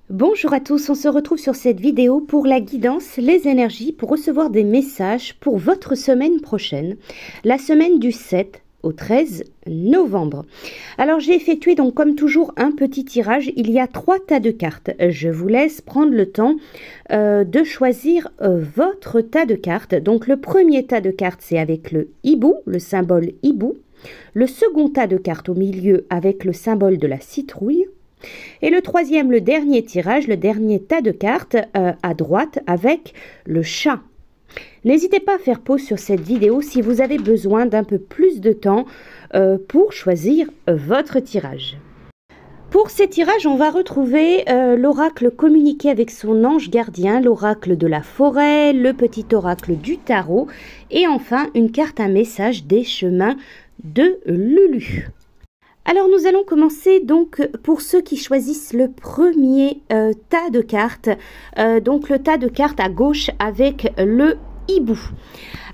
Bonjour à tous, on se retrouve sur cette vidéo pour la guidance, les énergies, pour recevoir des messages pour votre semaine prochaine, la semaine du 7 au 13 novembre. Alors j'ai effectué donc comme toujours un petit tirage, il y a 3 tas de cartes. Je vous laisse prendre le temps de choisir votre tas de cartes. Donc le premier tas de cartes c'est avec le hibou, le symbole hibou. Le second tas de cartes au milieu avec le symbole de la citrouille. Et le troisième, le dernier tirage, le dernier tas de cartes à droite avec le chat. N'hésitez pas à faire pause sur cette vidéo si vous avez besoin d'un peu plus de temps pour choisir votre tirage. Pour ces tirages, on va retrouver l'oracle communiqué avec son ange gardien, l'oracle de la forêt, le petit oracle du tarot et enfin une carte à message des chemins de Lulu. Alors nous allons commencer donc pour ceux qui choisissent le premier tas de cartes, donc le tas de cartes à gauche avec le hibou.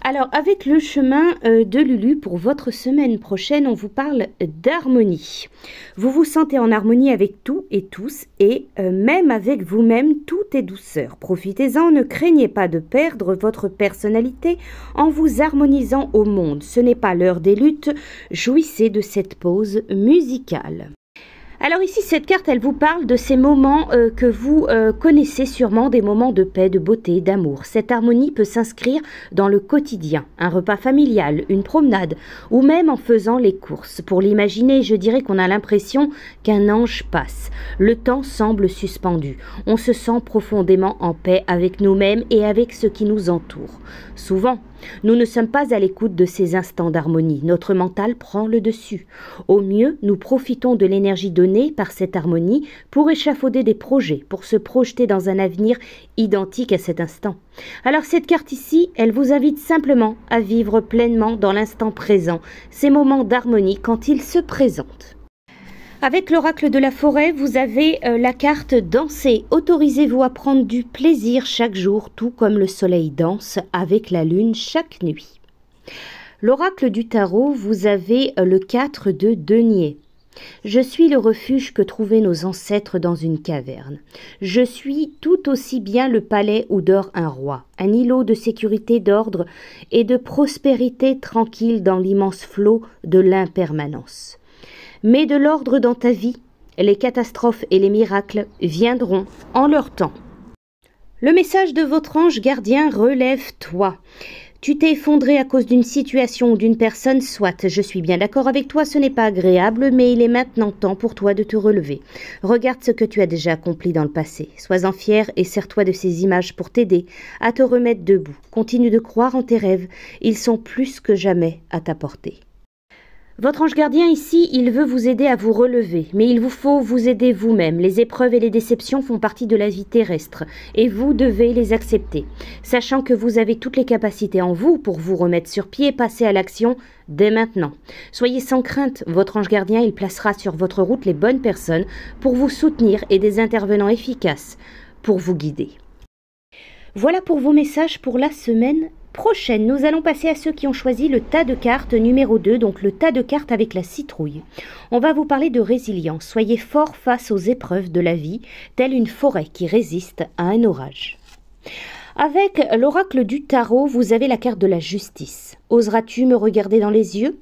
Alors avec le chemin de Lulu pour votre semaine prochaine, on vous parle d'harmonie. Vous vous sentez en harmonie avec tout et tous et même avec vous-même, tout est douceur. Profitez-en, ne craignez pas de perdre votre personnalité en vous harmonisant au monde. Ce n'est pas l'heure des luttes, jouissez de cette pause musicale. Alors ici, cette carte, elle vous parle de ces moments que vous connaissez sûrement, des moments de paix, de beauté, d'amour. Cette harmonie peut s'inscrire dans le quotidien, un repas familial, une promenade, ou même en faisant les courses. Pour l'imaginer, je dirais qu'on a l'impression qu'un ange passe. Le temps semble suspendu. On se sent profondément en paix avec nous-mêmes et avec ce qui nous entoure. Souvent, nous ne sommes pas à l'écoute de ces instants d'harmonie. Notre mental prend le dessus. Au mieux, nous profitons de l'énergie donnée par cette harmonie pour échafauder des projets, pour se projeter dans un avenir identique à cet instant. Alors cette carte ici, elle vous invite simplement à vivre pleinement dans l'instant présent, ces moments d'harmonie quand ils se présentent. Avec l'oracle de la forêt, vous avez la carte danser. Autorisez-vous à prendre du plaisir chaque jour, tout comme le soleil danse avec la lune chaque nuit. L'oracle du tarot, vous avez le 4 de denier. Je suis le refuge que trouvaient nos ancêtres dans une caverne. Je suis tout aussi bien le palais où dort un roi, un îlot de sécurité, d'ordre et de prospérité tranquille dans l'immense flot de l'impermanence. Mets de l'ordre dans ta vie, les catastrophes et les miracles viendront en leur temps. Le message de votre ange gardien, relève-toi. Tu t'es effondré à cause d'une situation ou d'une personne, soit. Je suis bien d'accord avec toi, ce n'est pas agréable, mais il est maintenant temps pour toi de te relever. Regarde ce que tu as déjà accompli dans le passé. Sois-en fier et sers-toi de ces images pour t'aider à te remettre debout. Continue de croire en tes rêves, ils sont plus que jamais à ta portée. Votre ange gardien ici, il veut vous aider à vous relever, mais il vous faut vous aider vous-même. Les épreuves et les déceptions font partie de la vie terrestre et vous devez les accepter. Sachant que vous avez toutes les capacités en vous pour vous remettre sur pied et passer à l'action dès maintenant. Soyez sans crainte, votre ange gardien, il placera sur votre route les bonnes personnes pour vous soutenir et des intervenants efficaces pour vous guider. Voilà pour vos messages pour la semaine prochaine. Nous allons passer à ceux qui ont choisi le tas de cartes numéro 2, donc le tas de cartes avec la citrouille. On va vous parler de résilience. Soyez fort face aux épreuves de la vie, telle une forêt qui résiste à un orage. Avec l'oracle du tarot, vous avez la carte de la justice. Oseras-tu me regarder dans les yeux?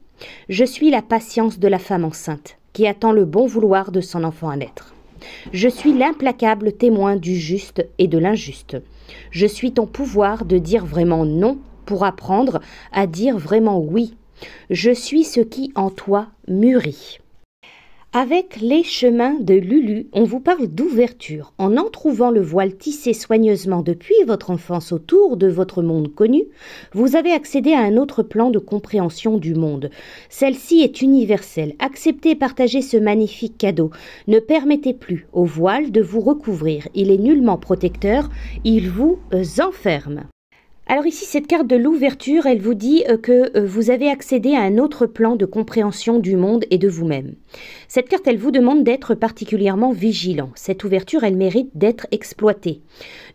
Je suis la patience de la femme enceinte, qui attend le bon vouloir de son enfant à naître. Je suis l'implacable témoin du juste et de l'injuste. Je suis ton pouvoir de dire vraiment non pour apprendre à dire vraiment oui. Je suis ce qui en toi mûrit. Avec les chemins de Lulu, on vous parle d'ouverture. En entrouvant le voile tissé soigneusement depuis votre enfance autour de votre monde connu, vous avez accédé à un autre plan de compréhension du monde. Celle-ci est universelle. Acceptez et partagez ce magnifique cadeau. Ne permettez plus au voile de vous recouvrir. Il est nullement protecteur, il vous enferme. Alors ici, cette carte de l'ouverture, elle vous dit que vous avez accédé à un autre plan de compréhension du monde et de vous-même. Cette carte, elle vous demande d'être particulièrement vigilant. Cette ouverture, elle mérite d'être exploitée.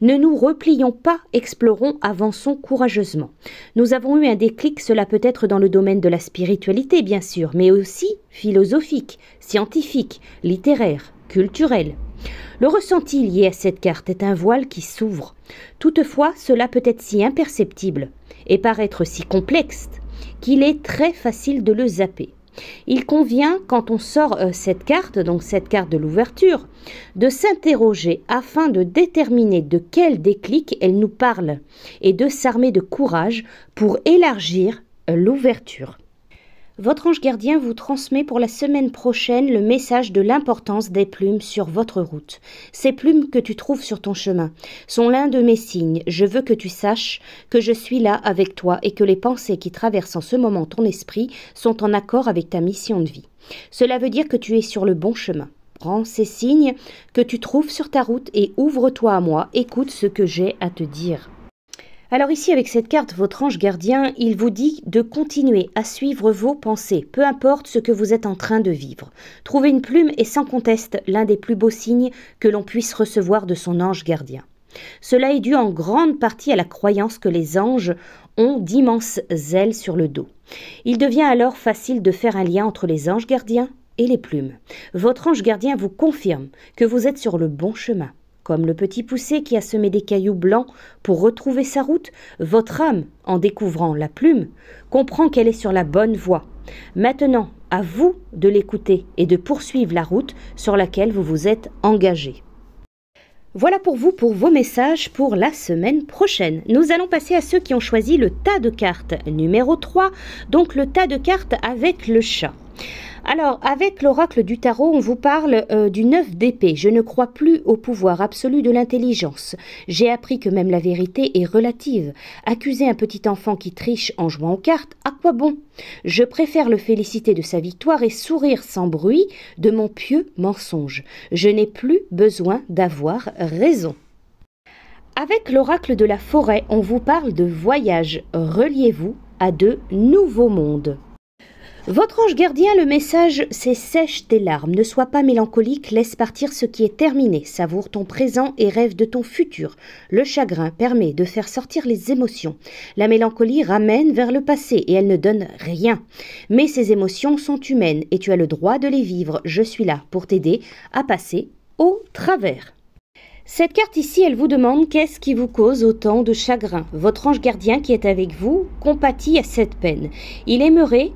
Ne nous replions pas, explorons, avançons courageusement. Nous avons eu un déclic, cela peut être dans le domaine de la spiritualité, bien sûr, mais aussi philosophique, scientifique, littéraire, culturelle. Le ressenti lié à cette carte est un voile qui s'ouvre. Toutefois, cela peut être si imperceptible et paraître si complexe qu'il est très facile de le zapper. Il convient, quand on sort cette carte, donc cette carte de l'ouverture, de s'interroger afin de déterminer de quel déclic elle nous parle et de s'armer de courage pour élargir l'ouverture. Votre ange gardien vous transmet pour la semaine prochaine le message de l'importance des plumes sur votre route. Ces plumes que tu trouves sur ton chemin sont l'un de mes signes. Je veux que tu saches que je suis là avec toi et que les pensées qui traversent en ce moment ton esprit sont en accord avec ta mission de vie. Cela veut dire que tu es sur le bon chemin. Prends ces signes que tu trouves sur ta route et ouvre-toi à moi. Écoute ce que j'ai à te dire. Alors ici, avec cette carte, votre ange gardien, il vous dit de continuer à suivre vos pensées, peu importe ce que vous êtes en train de vivre. Trouver une plume est sans conteste l'un des plus beaux signes que l'on puisse recevoir de son ange gardien. Cela est dû en grande partie à la croyance que les anges ont d'immenses ailes sur le dos. Il devient alors facile de faire un lien entre les anges gardiens et les plumes. Votre ange gardien vous confirme que vous êtes sur le bon chemin. Comme le petit poucet qui a semé des cailloux blancs pour retrouver sa route, votre âme, en découvrant la plume, comprend qu'elle est sur la bonne voie. Maintenant, à vous de l'écouter et de poursuivre la route sur laquelle vous vous êtes engagé. Voilà pour vous, pour vos messages pour la semaine prochaine. Nous allons passer à ceux qui ont choisi le tas de cartes numéro 3, donc le tas de cartes avec le chat. Alors, avec l'oracle du tarot, on vous parle du 9 d'épée. Je ne crois plus au pouvoir absolu de l'intelligence. J'ai appris que même la vérité est relative. Accuser un petit enfant qui triche en jouant aux cartes, à quoi bon? Je préfère le féliciter de sa victoire et sourire sans bruit de mon pieux mensonge. Je n'ai plus besoin d'avoir raison. Avec l'oracle de la forêt, on vous parle de voyage. Reliez-vous à de nouveaux mondes. Votre ange gardien, le message, c'est sèche tes larmes, ne sois pas mélancolique, laisse partir ce qui est terminé, savoure ton présent et rêve de ton futur. Le chagrin permet de faire sortir les émotions. La mélancolie ramène vers le passé et elle ne donne rien. Mais ces émotions sont humaines et tu as le droit de les vivre. Je suis là pour t'aider à passer au travers. Cette carte ici, elle vous demande qu'est-ce qui vous cause autant de chagrin. Votre ange gardien qui est avec vous compatit à cette peine. Il aimerait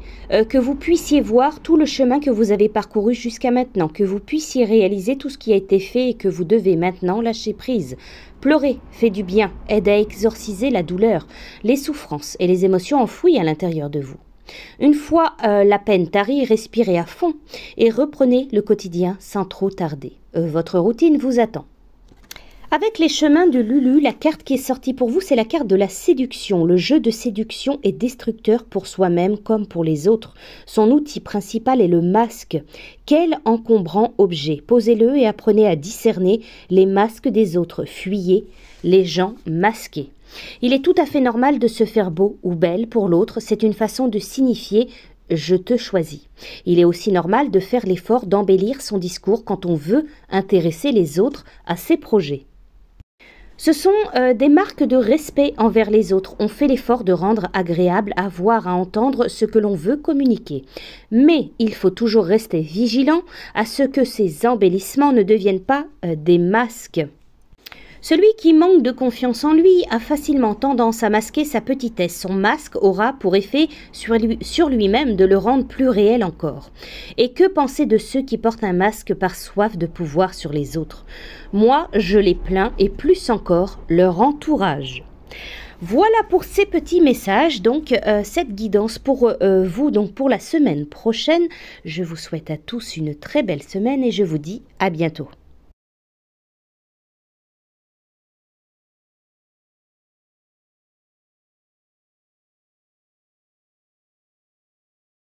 que vous puissiez voir tout le chemin que vous avez parcouru jusqu'à maintenant, que vous puissiez réaliser tout ce qui a été fait et que vous devez maintenant lâcher prise. Pleurer fait du bien, aide à exorciser la douleur, les souffrances et les émotions enfouies à l'intérieur de vous. Une fois la peine tarie, respirez à fond et reprenez le quotidien sans trop tarder. Votre routine vous attend. Avec les chemins de Lulu, la carte qui est sortie pour vous, c'est la carte de la séduction. Le jeu de séduction est destructeur pour soi-même comme pour les autres. Son outil principal est le masque. Quel encombrant objet! Posez-le et apprenez à discerner les masques des autres. Fuyez les gens masqués. Il est tout à fait normal de se faire beau ou belle pour l'autre. C'est une façon de signifier « je te choisis ». Il est aussi normal de faire l'effort d'embellir son discours quand on veut intéresser les autres à ses projets. Ce sont des marques de respect envers les autres. On fait l'effort de rendre agréable à voir, à entendre ce que l'on veut communiquer. Mais il faut toujours rester vigilant à ce que ces embellissements ne deviennent pas des masques. Celui qui manque de confiance en lui a facilement tendance à masquer sa petitesse. Son masque aura pour effet sur lui-même de le rendre plus réel encore. Et que penser de ceux qui portent un masque par soif de pouvoir sur les autres? Moi, je les plains et plus encore leur entourage. Voilà pour ces petits messages, donc cette guidance pour vous, donc pour la semaine prochaine. Je vous souhaite à tous une très belle semaine et je vous dis à bientôt.